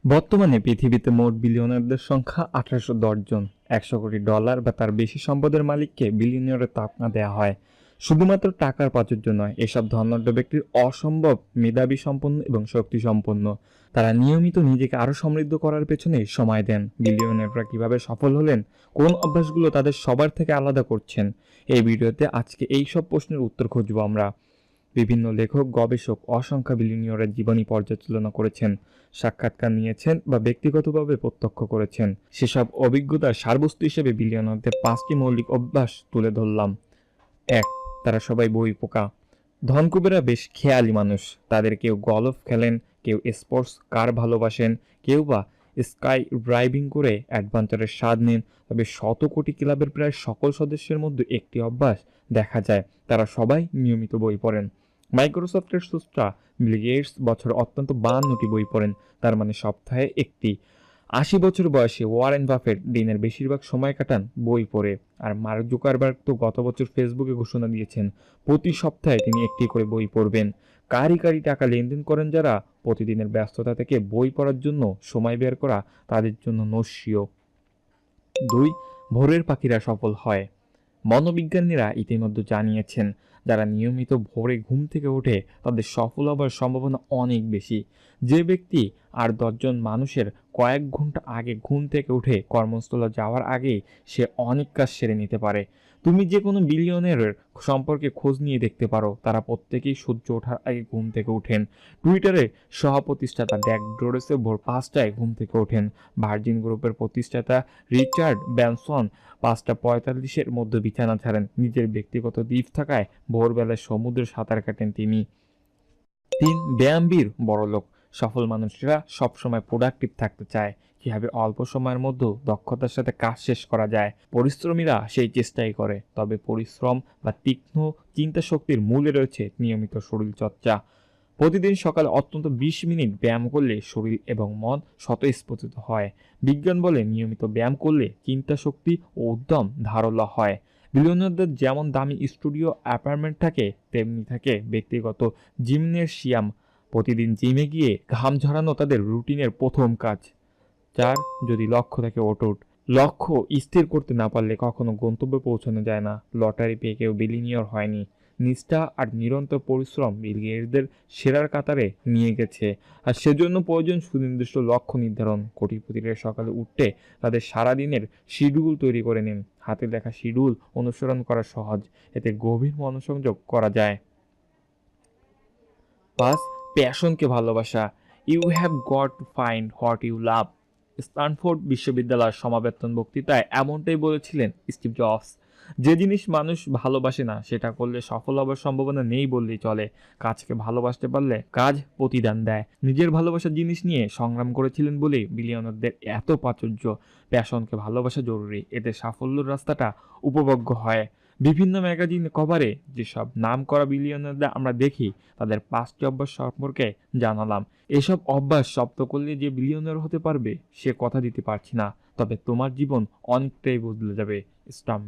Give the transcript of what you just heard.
বর্তমানে পৃথিবীতে মোট বিলিয়নারদের সংখ্যা 1810 জন। 100 কোটি ডলার বা তার বেশি সম্পদের মালিককে বিলিয়নিয়রের তকমা দেওয়া হয়। শুধুমাত্র টাকার প্রাচুর্য নয়, এসব ধনাঢ্য ব্যক্তির অসম্ভব মেধাবী সম্পন্ন এবং শক্তি সম্পন্ন। তারা নিয়মিত নিজেকে আরো সমৃদ্ধ করার পেছনে সময় দেন। বিলিয়নিয়ররা কিভাবে সফল হলেন, কোন অভ্যাসগুলো তাদের সবার থেকে আলাদা করছেন, এই ভিডিওতে আজকে এই সব প্রশ্নের উত্তর খুঁজবো আমরা। বিভিন্ন লেখক, গবেষক অসংখ্য বিলিয়নিয়রের জীবনী পর্যালোচনা করেছেন, সাক্ষাৎকার নিয়েছেন বা ব্যক্তিগতভাবে প্রত্যক্ষ করেছেন। সেসব অভিজ্ঞতার সারবস্তু হিসেবে বিলিয়নিয়রদের 5টি মৌলিক অভ্যাস তুলে ধরলাম। 1. তারা সবাই বই পোকা। ধনকুবেরা বেশ খেয়ালি মানুষ। তাদের কেউ গলফ খেলেন, কেউ স্পোর্টস কার ভালোবাসেন, কেউ বা স্কাই ড্রাইভিং করে অ্যাডভেঞ্চারের স্বাদ নেন। তবে শত কোটি ক্লাবের প্রায় সকল সদস্যের মধ্যে একটি অভ্যাস দেখা যায়, তারা সবাই নিয়মিত বই পড়েন। মাইক্রোসফটের স্রষ্টা বিল গেটস বছরে অত্যন্ত 52টি বই পড়েন, তার মানে সপ্তাহে একটি। 80 বছর বয়সে ওয়ারেন বাফেট দিনের বেশিরভাগ সময় কাটান বই পড়ে। আর মার্ক জুকারবার্গ তো গত বছর ফেসবুকে ঘোষণা দিয়েছেন প্রতি সপ্তাহে তিনি একটি করে বই পড়বেন। কারি কারি টাকা লেনদেন করেন যারা, প্রতিদিনের ব্যস্ততা থেকে বই পড়ার জন্য সময় বের করা তাদের জন্য নস্যিও। 2. ভোরের পাখিরা সফল হয়। মনোবিজ্ঞানীরা ইতিমধ্যে জানিয়েছেন, যারা নিয়মিত ভোরে ঘুম থেকে ওঠে তাদের সফল হবার সম্ভাবনা অনেক বেশি। যে ব্যক্তি আর 10 জন মানুষের কয়েক ঘন্টা আগে ঘুম থেকে উঠে কর্মস্থলে যাওয়ার আগেই সে অনেক কাজ সেরে নিতে পারে। তুমি যে কোনো বিলিয়নারের সম্পর্কে খোঁজ নিয়ে দেখতে পারো, তারা প্রত্যেকেই সূর্য ওঠার আগে ঘুম থেকে ওঠেন। টুইটারের সহ-প্রতিষ্ঠাতা ড্যাক ডোরেসে ভোর 5টায় ঘুম থেকে ওঠেন। ভার্জিন গ্রুপের প্রতিষ্ঠাতা রিচার্ড ব্যানসন 5টা 45-এর মধ্যে বিছানা ছাড়েন। নিজের ব্যক্তিগত দ্বীপ থাকায় ভোরবেলায় সমুদ্রে সাঁতার কাটেন তিনি। 3. ব্যায়ামবীর বড়লোক। সফল মানুষরা সবসময় প্রোডাক্টিভ থাকতে চায়। কিভাবে অল্প সময়ের মধ্যে দক্ষতার সাথে কাজ শেষ করা যায়, পরিশ্রমীরা সেই চেষ্টাই করে। তবে পরিশ্রম বা তীক্ষ্ণ চিন্তা শক্তির মূলে রয়েছে নিয়মিত শরীর চর্চা। প্রতিদিন সকালে অন্তত 20 মিনিট ব্যায়াম করলে শরীর এবং মন স্বতঃস্ফূর্ত হয়। বিজ্ঞান বলে নিয়মিত ব্যায়াম করলে চিন্তা শক্তি ও উদ্যম ধারালো হয়। বিলিয়নিয়ারদের যেমন দামি স্টুডিও অ্যাপার্টমেন্ট থাকে, তেমনি থাকে ব্যক্তিগত জিমনেশিয়াম। প্রতিদিন জিমে গিয়ে ঘাম ঝরানো তাদের রুটিনের প্রথম কাজ। 4. যদি লক্ষ্য থাকে অটুট। লক্ষ্য স্থির করতে না পারলে কখনো গন্তব্যে পৌঁছানো যায় না। লটারি পেয়ে কেউ বিলিয়নিয়ার হয়নি, নিষ্ঠা আর নিরন্তর পরিশ্রম বিল গেটসদের সেরার কাতারে নিয়ে গেছে। আর সেজন্য প্রয়োজন সুনির্দিষ্ট লক্ষ্য নির্ধারণ। কোটিপতিরা সকালে উঠতে তাদের সারাদিনের শিডিউল তৈরি করে নিন। হাতে লেখা শিডিউল অনুসরণ করা সহজ, এতে গভীর মনোসংযোগ করা যায়। 5. প্যাশনকে ভালোবাসা। You have got to find what you love. Stanford বিশ্ববিদ্যালয়ের সমাবর্তন বক্তৃতায় এমনটাই বলেছিলেন স্টিভ জবস। যে জিনিস মানুষ ভালোবাসে না সেটা করলে সফল হবার সম্ভাবনা নেই বললেই চলে। কাজকে ভালোবাসতে পারলে কাজ প্রতিদান দেয়। নিজের ভালোবাসার জিনিস নিয়ে সংগ্রাম করেছিলেন বলেই বিলিয়নারদের এত প্রাচুর্য। প্যাশনকে ভালোবাসা জরুরি, এতে সাফল্যের রাস্তাটা উপভোগ্য হয়। বিভিন্ন ম্যাগাজিন কভারে যেসব নাম করা বিলিয়নারদের আমরা দেখি, তাদের 5টি অভ্যাস সম্পর্কে জানালাম। এসব অভ্যাস শব্দ করলে যে বিলিয়নার হতে পারবে সে কথা দিতে পারছি না, তবে তোমার জীবন অনেকটাই বদলে যাবে। স্টাম্প